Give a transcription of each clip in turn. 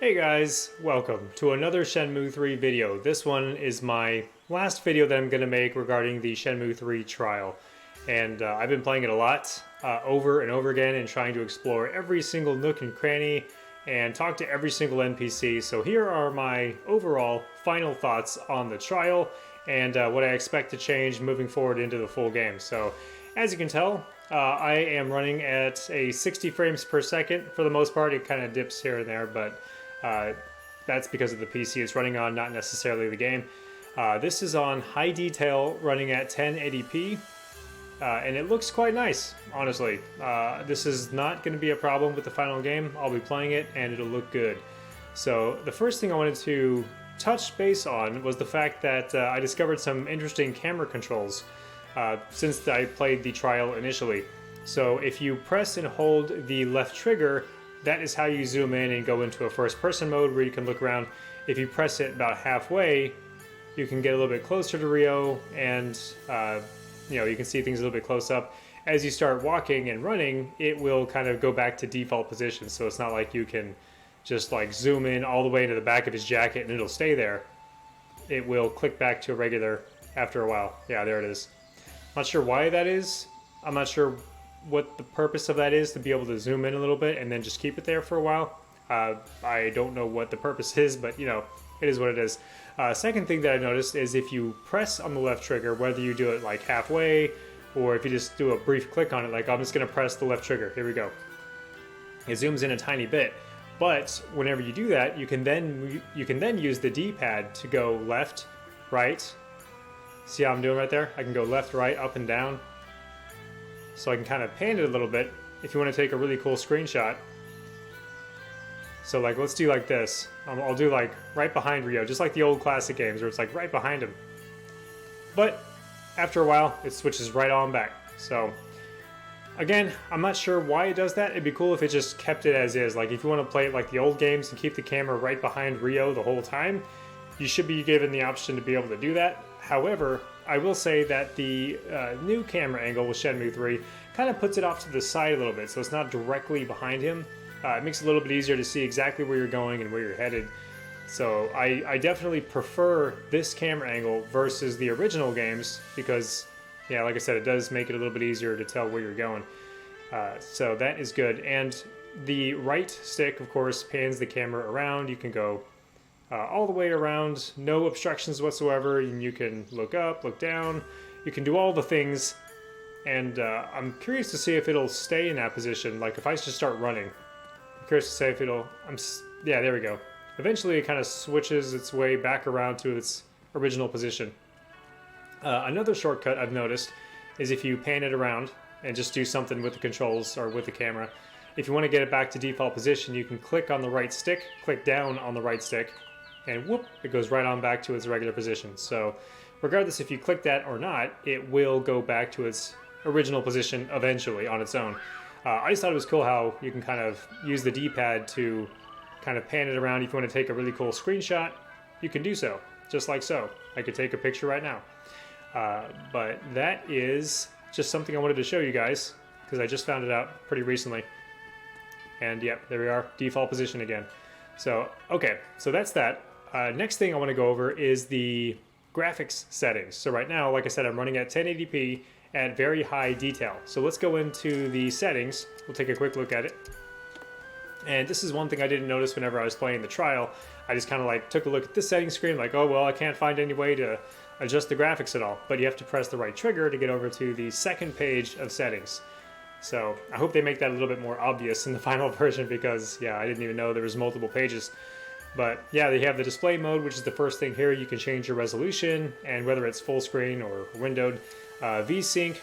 Hey guys, welcome to another Shenmue 3 video. This one is my last video that I'm going to make regarding the Shenmue 3 trial. And I've been playing it a lot, over and over again, and trying to explore every single nook and cranny and talk to every single NPC. So here are my overall final thoughts on the trial and what I expect to change moving forward into the full game. So as you can tell, I am running at a 60 frames per second for the most part. It kind of dips here and there, but that's because of the PC it's running on, not necessarily the game. This is on high detail, running at 1080p, and it looks quite nice, honestly. This is not going to be a problem with the final game. I'll be playing it, and it'll look good. So the first thing I wanted to touch base on was the fact that I discovered some interesting camera controls since I played the trial initially. So if you press and hold the left trigger, that is how you zoom in and go into a first-person mode where you can look around. If you press it about halfway, you can get a little bit closer to Rio, and you can see things a little bit close up. As you start walking and running, it will kind of go back to default position. So it's not like you can just like zoom in all the way into the back of his jacket and it'll stay there. It will click back to a regular after a while. Yeah, there it is. Not sure why that is. I'm not sure what the purpose of that is, to be able to zoom in a little bit and then just keep it there for a while. I don't know what the purpose is, but it is what it is. Second thing that I noticed is if you press on the left trigger, whether you do it like halfway or if you just do a brief click on it, like I'm just going to press the left trigger. Here we go. It zooms in a tiny bit, but whenever you do that, you can then use the D-pad to go left, right. See how I'm doing right there? I can go left, right, up, and down. So I can kind of pan it a little bit if you want to take a really cool screenshot. So like, let's do like this. I'll do like right behind Rio, just like the old classic games where it's like right behind him. But after a while, it switches right on back. So again, I'm not sure why it does that. It'd be cool if it just kept it as is. Like if you want to play it like the old games and keep the camera right behind Rio the whole time, you should be given the option to be able to do that. However, I will say that the new camera angle with Shenmue 3 kind of puts it off to the side a little bit, so it's not directly behind him. It makes it a little bit easier to see exactly where you're going and where you're headed. So I definitely prefer this camera angle versus the original games because, yeah, like I said, it does make it a little bit easier to tell where you're going. So that is good. And the right stick, of course, pans the camera around. You can go all the way around, no obstructions whatsoever, and you can look up, look down, you can do all the things, and I'm curious to see if it'll stay in that position. Like if I just start running, I'm curious to see if it'll, yeah, there we go. Eventually it kind of switches its way back around to its original position. Another shortcut I've noticed is if you pan it around and just do something with the controls or with the camera, if you want to get it back to default position, you can click on the right stick, click down on the right stick, and whoop, it goes right on back to its regular position. So regardless if you click that or not, it will go back to its original position eventually on its own. I just thought it was cool how you can kind of use the D-pad to kind of pan it around. If you want to take a really cool screenshot, you can do so, just like so. I could take a picture right now. But that is just something I wanted to show you guys because I just found it out pretty recently. And yep, there we are, default position again. So, okay, so that's that. Next thing I want to go over is the graphics settings. So right now, like I said, I'm running at 1080p at very high detail. So let's go into the settings. We'll take a quick look at it. And this is one thing I didn't notice whenever I was playing the trial. I just kind of like took a look at this setting screen, like, oh, well, I can't find any way to adjust the graphics at all. But you have to press the right trigger to get over to the second page of settings. So I hope they make that a little bit more obvious in the final version because, yeah, I didn't even know there was multiple pages. But yeah, they have the display mode, which is the first thing here. You can change your resolution and whether it's full screen or windowed. VSync.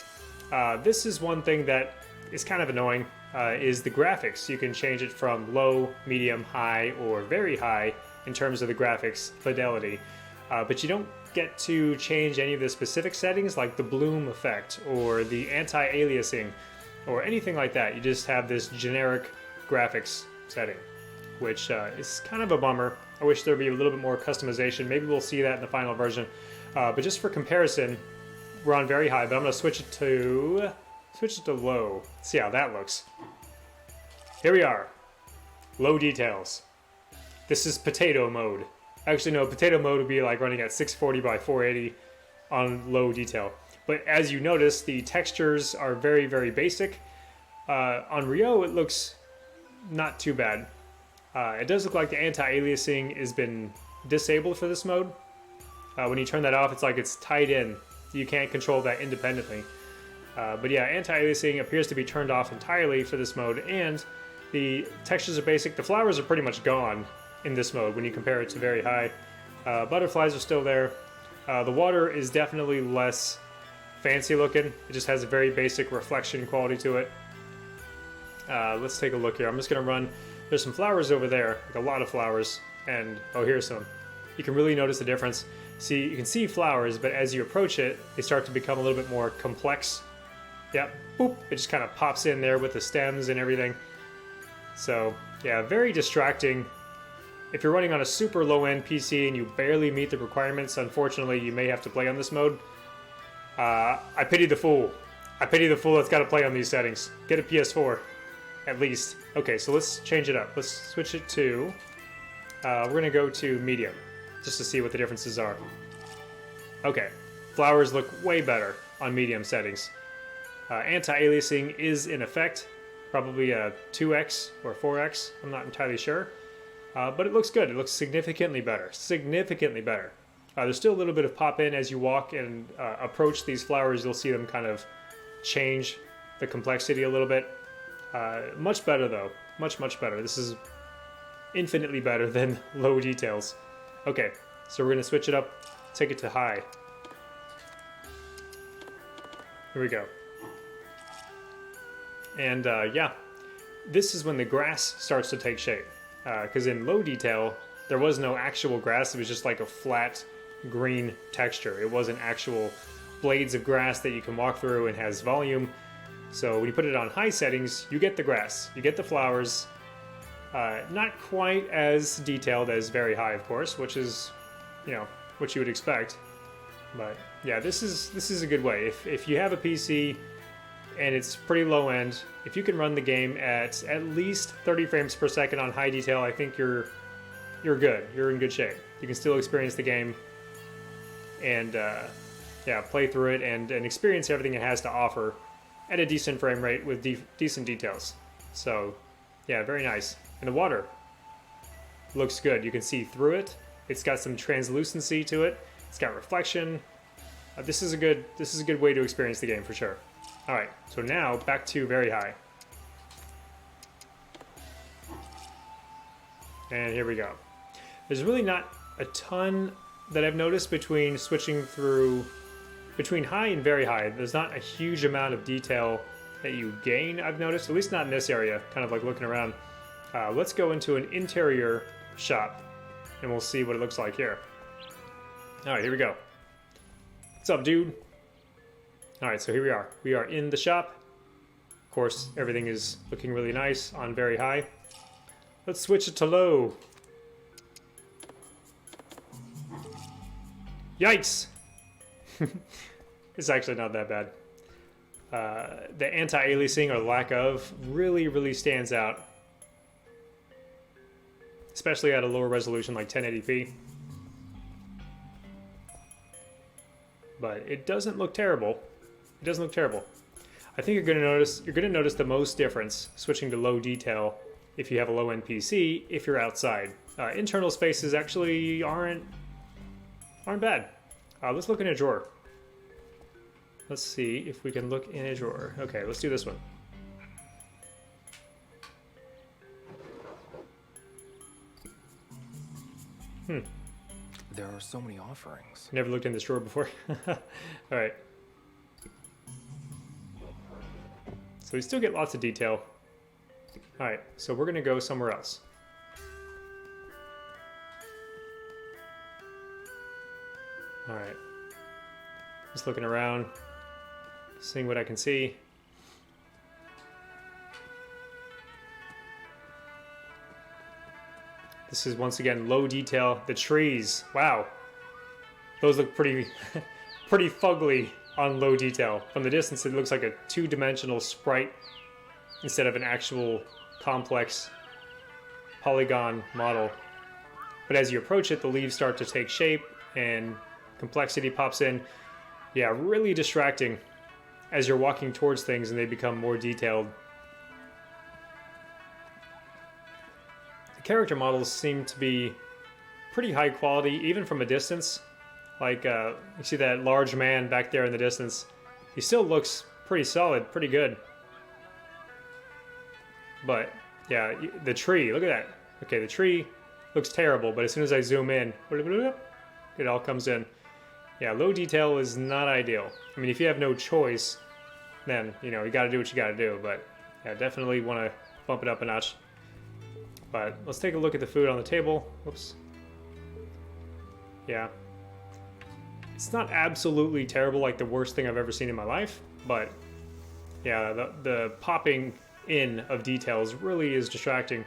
This is one thing that is kind of annoying, is the graphics. You can change it from low, medium, high, or very high in terms of the graphics fidelity. But you don't get to change any of the specific settings like the bloom effect or the anti-aliasing or anything like that. You just have this generic graphics setting, which is kind of a bummer. I wish there'd be a little bit more customization. Maybe we'll see that in the final version. But just for comparison, we're on very high, but I'm gonna switch it to low. See how that looks. Here we are, low details. This is potato mode. Actually, no, potato mode would be like running at 640 by 480 on low detail. But as you notice, the textures are very, very basic. On Rio, it looks not too bad. It does look like the anti-aliasing has been disabled for this mode. When you turn that off, it's like it's tied in. You can't control that independently. But yeah, anti-aliasing appears to be turned off entirely for this mode, and the textures are basic. The flowers are pretty much gone in this mode when you compare it to very high. Butterflies are still there. The water is definitely less fancy looking. It just has a very basic reflection quality to it. Let's take a look here. I'm just going to run. There's some flowers over there, like a lot of flowers, and oh, here's some. You can really notice the difference. See, you can see flowers, but as you approach it, they start to become a little bit more complex. Yep, boop, it just kind of pops in there with the stems and everything. So, yeah, very distracting. If you're running on a super low-end PC and you barely meet the requirements, unfortunately, you may have to play on this mode. I pity the fool. I pity the fool that's got to play on these settings. Get a PS4, at least. Okay, so let's change it up. Let's switch it to... we're going to go to medium, just to see what the differences are. Okay, flowers look way better on medium settings. Anti-aliasing is in effect, probably a 2x or 4x, I'm not entirely sure. But it looks good. It looks significantly better. Significantly better. There's still a little bit of pop-in as you walk and approach these flowers. You'll see them kind of change the complexity a little bit. Much better, though. Much, much better. This is infinitely better than low details. Okay, so we're going to switch it up, take it to high. Here we go. And yeah, this is when the grass starts to take shape. Because in low detail, there was no actual grass. It was just like a flat green texture. It wasn't actual blades of grass that you can walk through and has volume. So when you put it on high settings, you get the grass, you get the flowers. Not quite as detailed as very high, of course, which is, you know, what you would expect. But yeah, this is a good way. If you have a PC and it's pretty low end, if you can run the game at least 30 frames per second on high detail, I think you're good. You're in good shape. You can still experience the game and yeah, play through it and experience everything it has to offer at a decent frame rate with decent details. So yeah, very nice. And the water looks good. You can see through it. It's got some translucency to it. It's got reflection. This is a good way to experience the game for sure. All right, so now back to very high. And here we go. There's really not a ton that I've noticed between switching through between high and very high. There's not a huge amount of detail that you gain, I've noticed, at least not in this area, kind of like looking around. Let's go into an interior shop and we'll see what it looks like here. All right, here we go. What's up, dude? All right, so here we are. We are in the shop. Of course, everything is looking really nice on very high. Let's switch it to low. Yikes! It's actually not that bad. The anti-aliasing or lack of really stands out. Especially at a lower resolution like 1080p. But it doesn't look terrible. It doesn't look terrible. I think you're going to notice the most difference switching to low detail if you have a low-end PC if you're outside. Internal spaces actually aren't bad. Let's look in a drawer. Let's see if we can look in a drawer. Okay, let's do this one. There are so many offerings. Never looked in this drawer before. All right. So we still get lots of detail. All right, so we're gonna go somewhere else. All right. Just looking around, seeing what I can see. This is once again low detail. The trees, wow. Those look pretty, pretty fugly on low detail. From the distance, it looks like a two-dimensional sprite instead of an actual complex polygon model. but as you approach it, the leaves start to take shape and complexity pops in. Yeah, really distracting as you're walking towards things and they become more detailed. The character models seem to be pretty high quality, even from a distance. Like, you see that large man back there in the distance. He still looks pretty solid, pretty good. But, yeah, the tree, look at that. Okay, the tree looks terrible, but as soon as I zoom in, it all comes in. Yeah, low detail is not ideal. I mean, if you have no choice, then, you know, you gotta do what you gotta do. But, yeah, definitely want to bump it up a notch. But let's take a look at the food on the table. Whoops. Yeah. It's not absolutely terrible, like the worst thing I've ever seen in my life, but yeah, the popping in of details really is distracting.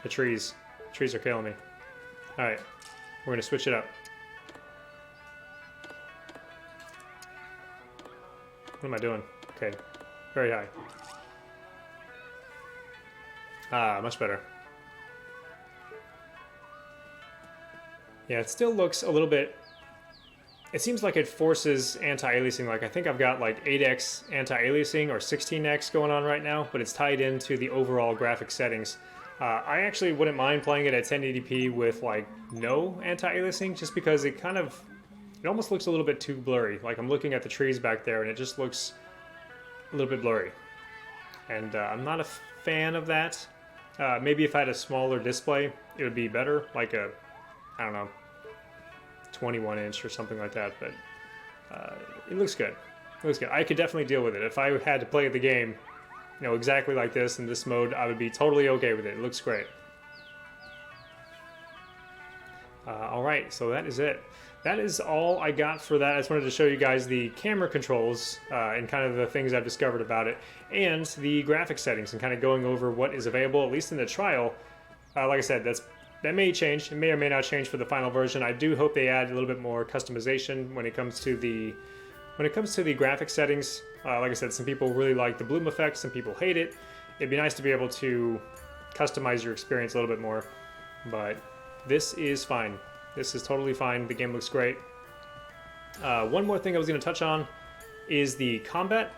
The trees are killing me. All right, we're gonna switch it up. What am I doing? Okay, very high. Ah, much better. Yeah, it still looks a little bit... It seems like it forces anti-aliasing. Like, I think I've got like 8x anti-aliasing or 16x going on right now, but it's tied into the overall graphic settings. I actually wouldn't mind playing it at 1080p with like no anti-aliasing, just because it kind of... It almost looks a little bit too blurry. Like, I'm looking at the trees back there and it just looks a little bit blurry. And I'm not a fan of that. Maybe if I had a smaller display, it would be better. Like a... I don't know, 21 inch or something like that, but it looks good. It looks good. I could definitely deal with it. If I had to play the game, you know, exactly like this in this mode, I would be totally okay with it. It looks great. All right, so that is it. That is all I got for that. I just wanted to show you guys the camera controls and kind of the things I've discovered about it, and the graphic settings, and kind of going over what is available, at least in the trial. Like I said, that may change. It may or may not change for the final version. I do hope they add a little bit more customization when it comes to the graphic settings. Like I said, some people really like the bloom effect, some people hate it. It'd be nice to be able to customize your experience a little bit more, but this is fine. This is totally fine. The game looks great. One more thing I was going to touch on is the combat.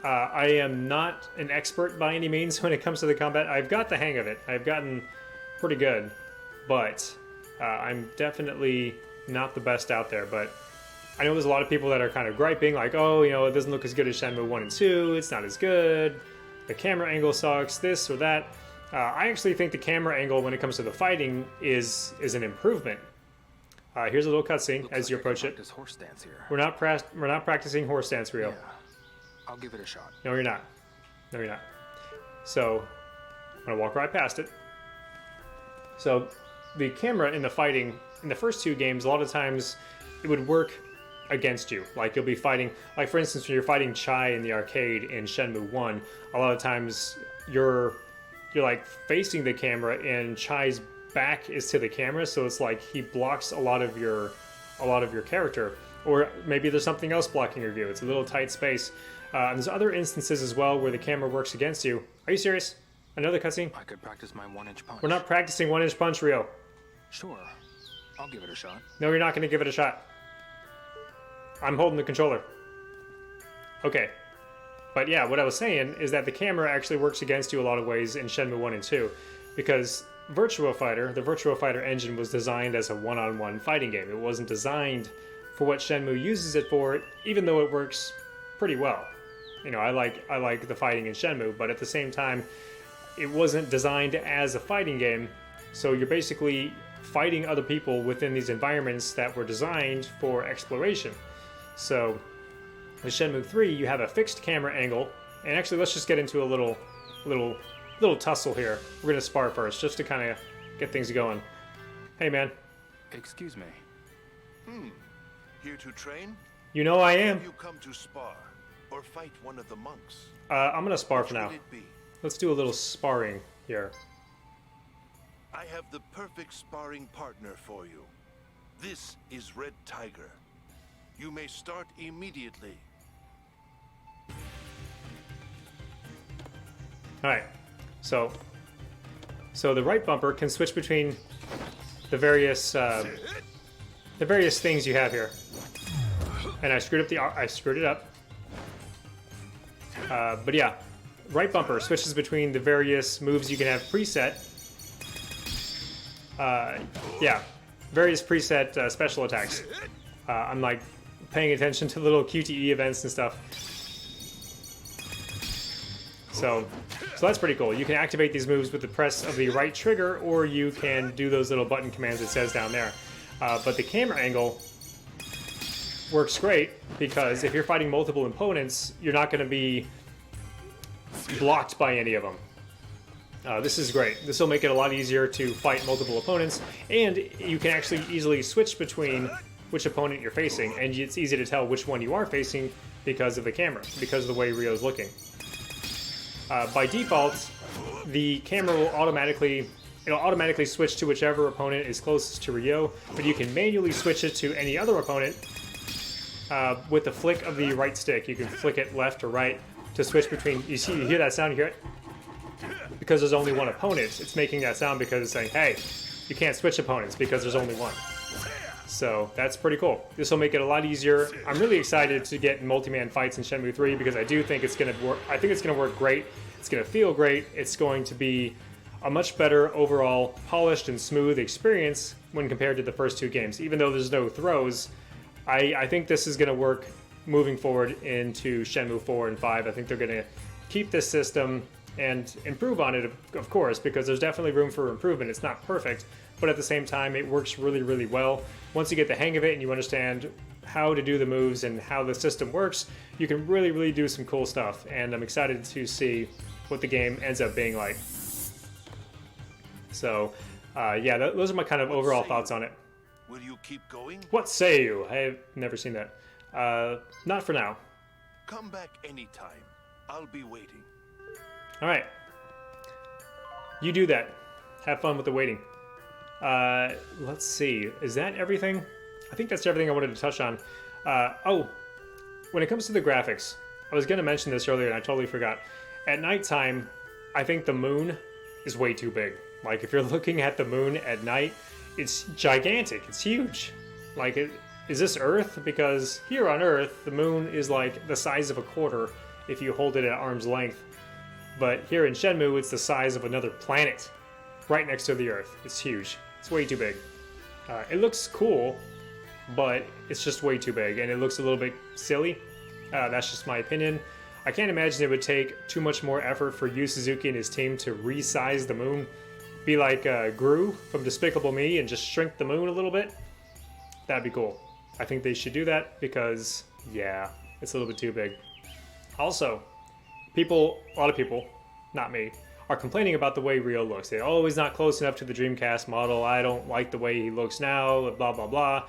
I am not an expert by any means when it comes to the combat. I've got the hang of it. I've gotten pretty good. But I'm definitely not the best out there. But I know there's a lot of people that are kind of griping, like, oh, you know, it doesn't look as good as Shenmue 1 and 2, it's not as good, the camera angle sucks, this or that. I actually think the camera angle when it comes to the fighting is an improvement. Here's a little cutscene as you approach it. Horse dance here. We're not practicing horse dance, Rio. Yeah, I'll give it a shot. No, you're not. No, you're not. So, I'm gonna walk right past it. So, the camera in the fighting, in the first two games, a lot of times it would work against you. Like, you'll be fighting, like for instance, when you're fighting Chai in the arcade in Shenmue 1, a lot of times you're like facing the camera and Chai's back is to the camera, so it's like he blocks a lot of your character. Or maybe there's something else blocking your view. It's a little tight space. And there's other instances as well where the camera works against you. Are you serious? Another cutscene? I could practice my 1-inch punch. We're not practicing 1-inch punch, Rio. Sure, I'll give it a shot. No, you're not going to give it a shot. I'm holding the controller. Okay. But yeah, what I was saying is that the camera actually works against you a lot of ways in Shenmue 1 and 2. Because Virtua Fighter, the Virtua Fighter engine was designed as a one-on-one fighting game. It wasn't designed for what Shenmue uses it for, even though it works pretty well. You know, I like the fighting in Shenmue, but at the same time, it wasn't designed as a fighting game, so you're basically fighting other people within these environments that were designed for exploration. So, with Shenmue 3, you have a fixed camera angle, and actually let's just get into a little tussle here. We're gonna spar first, just to kind of get things going. Hey man. Excuse me. Here to train? You know I am. Have you come to spar or fight one of the monks? I'm gonna spar for now. Which would it be? Let's do a little sparring here. I have the perfect sparring partner for you. This is Red Tiger. You may start immediately. Alright, so So the right bumper can switch between the various things you have here. And I screwed it up. But yeah, right bumper switches between the various moves you can have preset. Yeah, various preset special attacks. I'm like paying attention to little QTE events and stuff. So that's pretty cool. You can activate these moves with the press of the right trigger, or you can do those little button commands it says down there. But the camera angle works great because if you're fighting multiple opponents, you're not going to be blocked by any of them. This is great. This will make it a lot easier to fight multiple opponents, and you can actually easily switch between which opponent you're facing, and it's easy to tell which one you are facing because of the camera, because of the way Ryo's looking. By default, the camera will automatically switch to whichever opponent is closest to Ryo, but you can manually switch it to any other opponent with the flick of the right stick. You can flick it left or right to switch between. You hear that sound? You hear it? Because there's only one opponent, it's making that sound because it's saying, hey, you can't switch opponents because there's only one. So that's pretty cool. This will make it a lot easier. I'm really excited to get multi-man fights in Shenmue 3 because I do think it's going to work. I think it's going to work great. It's going to feel great. It's going to be a much better overall polished and smooth experience when compared to the first two games. Even though there's no throws, I think this is going to work moving forward into Shenmue 4 and 5. I think they're going to keep this system and improve on it, of course, because there's definitely room for improvement. It's not perfect, but at the same time, it works really, really well. Once you get the hang of it and you understand how to do the moves and how the system works, you can really, really do some cool stuff, and I'm excited to see what the game ends up being like. So, yeah, those are my kind of overall thoughts on it. Will you keep going? What say you? I've never seen that. Not for now. Come back anytime. I'll be waiting. All right. You do that. Have fun with the waiting. Let's see. Is that everything? I think that's everything I wanted to touch on. Oh, when it comes to the graphics, I was going to mention this earlier and I totally forgot. At nighttime, I think the moon is way too big. Like, if you're looking at the moon at night, it's gigantic. It's huge. Like, is this Earth? Because here on Earth, the moon is like the size of a quarter if you hold it at arm's length. But here in Shenmue, it's the size of another planet right next to the Earth. It's huge. It's way too big. It looks cool, but it's just way too big, and it looks a little bit silly. That's just my opinion. I can't imagine it would take too much more effort for Yu Suzuki and his team to resize the moon. Be like Gru from Despicable Me and just shrink the moon a little bit. That'd be cool. I think they should do that because, yeah, it's a little bit too big. Also, a lot of people, not me, are complaining about the way Ryo looks. They he's not close enough to the Dreamcast model. I don't like the way he looks now, blah, blah, blah.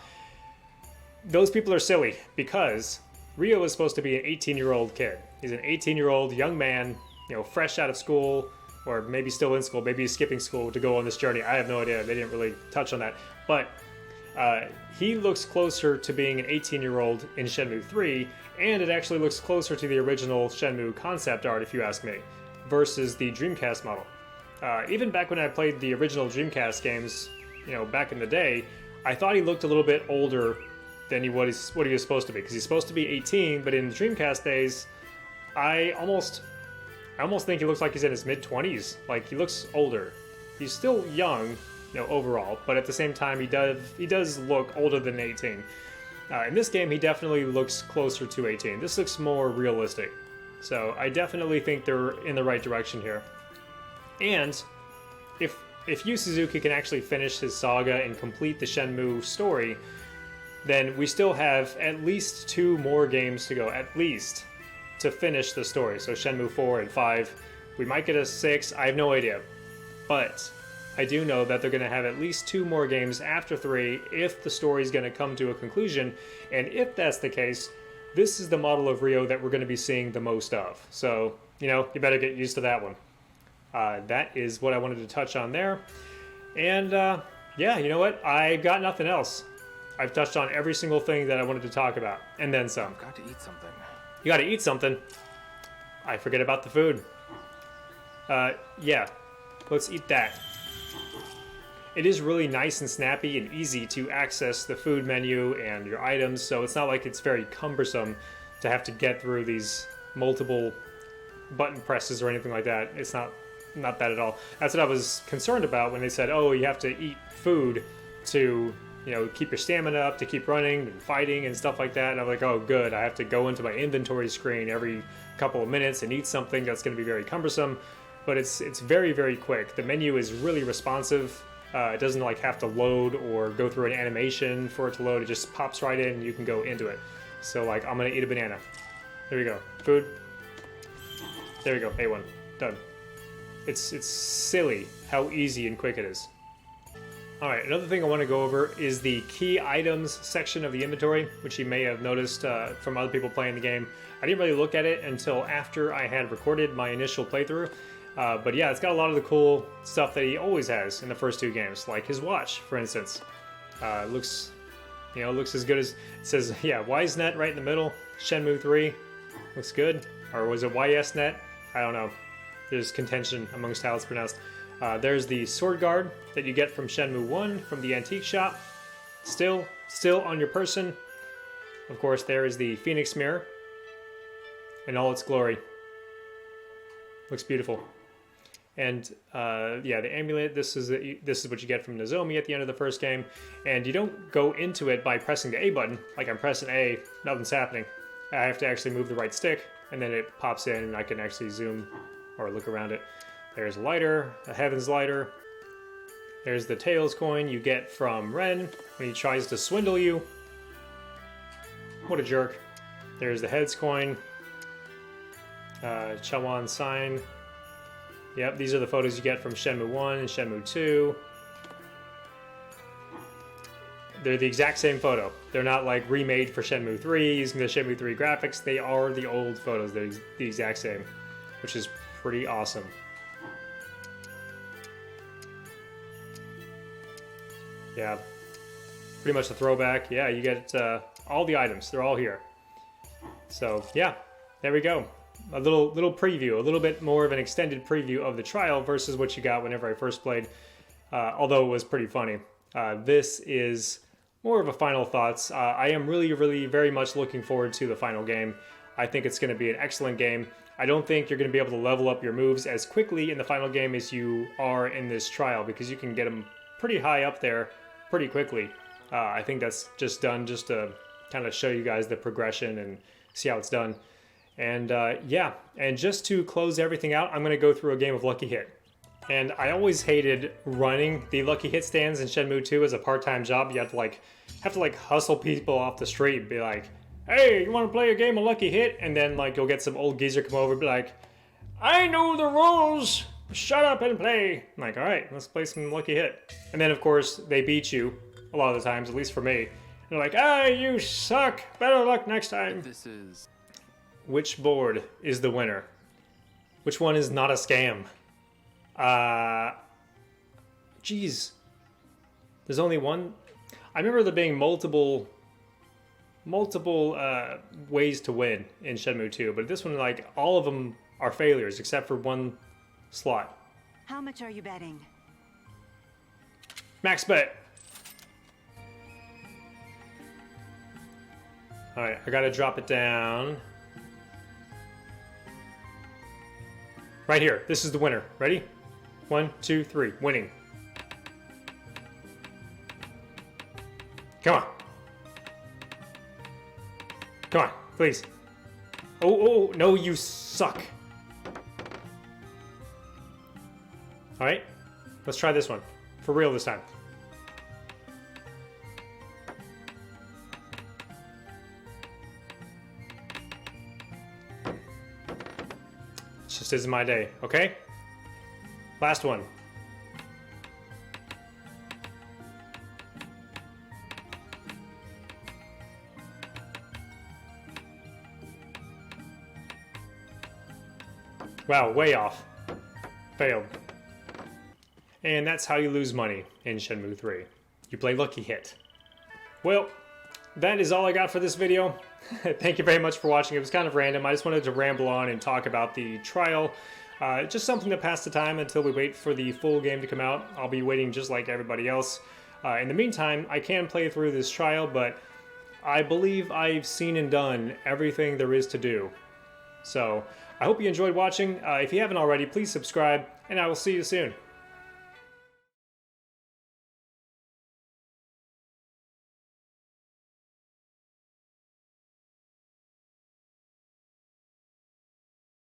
Those people are silly because Ryo is supposed to be an 18-year-old kid. He's an 18-year-old young man, fresh out of school, or maybe still in school, maybe he's skipping school to go on this journey. I have no idea. They didn't really touch on that. But he looks closer to being an 18-year-old in Shenmue 3, and it actually looks closer to the original Shenmue concept art, if you ask me, versus the Dreamcast model. Even back when I played the original Dreamcast games, back in the day, I thought he looked a little bit older than what he was supposed to be, because he's supposed to be 18, but in the Dreamcast days, I almost think he looks like he's in his mid-20s. Like, he looks older. He's still young, overall, but at the same time, he does look older than 18. In this game, he definitely looks closer to 18. This looks more realistic. So I definitely think they're in the right direction here. And if Yu Suzuki can actually finish his saga and complete the Shenmue story, then we still have at least 2 more games to go, at least, to finish the story. So Shenmue 4 and 5. We might get a 6, I have no idea. But I do know that they're going to have at least 2 more games after 3 if the story's going to come to a conclusion. And if that's the case, this is the model of Ryo that we're going to be seeing the most of. So, you better get used to that one. That is what I wanted to touch on there. And, yeah, you know what? I got nothing else. I've touched on every single thing that I wanted to talk about, and then some. I've got to eat something. You got to eat something. I forget about the food. Yeah, let's eat that. it is really nice and snappy and easy to access the food menu and your items, so it's not like it's very cumbersome to have to get through these multiple button presses or anything like that. It's not that at all. That's what I was concerned about when they said, oh, you have to eat food to, you know, keep your stamina up, to keep running and fighting and stuff like that. And I'm like, oh, good. I have to go into my inventory screen every couple of minutes and eat something. That's going to be very cumbersome. But it's very, very quick. The menu is really responsive. It doesn't like have to load or go through an animation for it to load. It just pops right in and you can go into it. So like, I'm going to eat a banana. There we go. Food. There we go. A1. Done. It's silly how easy and quick it is. Alright, another thing I want to go over is the key items section of the inventory, which you may have noticed from other people playing the game. I didn't really look at it until after I had recorded my initial playthrough. But yeah, it's got a lot of the cool stuff that he always has in the first two games, like his watch, for instance. Looks as good as, it says, yeah, YSNet right in the middle, Shenmue 3, looks good. Or was it YSNet? I don't know. There's contention amongst how it's pronounced. There's the sword guard that you get from Shenmue 1 from the antique shop. Still on your person. Of course, there is the Phoenix mirror in all its glory. Looks beautiful. And yeah, the amulet, this is what you get from Nozomi at the end of the first game. And you don't go into it by pressing the A button. Like I'm pressing A, nothing's happening. I have to actually move the right stick, and then it pops in and I can actually zoom or look around it. There's a lighter, a Heaven's lighter. There's the Tails coin you get from Ren when he tries to swindle you. What a jerk. There's the Heads coin. Chawan sign. Yep, these are the photos you get from Shenmue 1 and Shenmue 2. They're the exact same photo. They're not like remade for Shenmue 3 using the Shenmue 3 graphics. They are the old photos. They're the exact same, which is pretty awesome. Yeah, pretty much a throwback. Yeah, you get all the items. They're all here. So yeah, there we go. A little preview, a little bit more of an extended preview of the trial versus what you got whenever I first played, although it was pretty funny. This is more of a final thoughts. I am really very much looking forward to the final game. I think it's going to be an excellent game. I don't think you're going to be able to level up your moves as quickly in the final game as you are in this trial, because you can get them pretty high up there pretty quickly. I think that's just done just to kind of show you guys the progression and see how it's done. And yeah, and just to close everything out, I'm going to go through a game of Lucky Hit. And I always hated running the Lucky Hit stands in Shenmue 2 as a part-time job. You have to like hustle people off the street and be like, hey, you want to play a game of Lucky Hit? And then like you'll get some old geezer come over and be like, I know the rules, shut up and play. I'm like, all right, let's play some Lucky Hit. And then of course they beat you a lot of the times, at least for me. They're like, ah, you suck, better luck next time. This is... Which board is the winner? Which one is not a scam? Geez. There's only one. I remember there being multiple ways to win in Shenmue 2, but this one, like, all of them are failures except for one slot. How much are you betting? Max bet. Alright, I gotta drop it down. Right here. This is the winner. Ready? 1, 2, 3. Winning. Come on. Come on, please. Oh, no, you suck. Alright. Let's try this one. For real this time. Just isn't my day, okay? Last one. Wow, way off. Failed. And that's how you lose money in Shenmue 3. You play Lucky Hit. Well, that is all I got for this video. Thank you very much for watching. It was kind of random. I just wanted to ramble on and talk about the trial. Just something to pass the time until we wait for the full game to come out. I'll be waiting just like everybody else. In the meantime, I can play through this trial, but I believe I've seen and done everything there is to do. So, I hope you enjoyed watching. If you haven't already, please subscribe, and I will see you soon.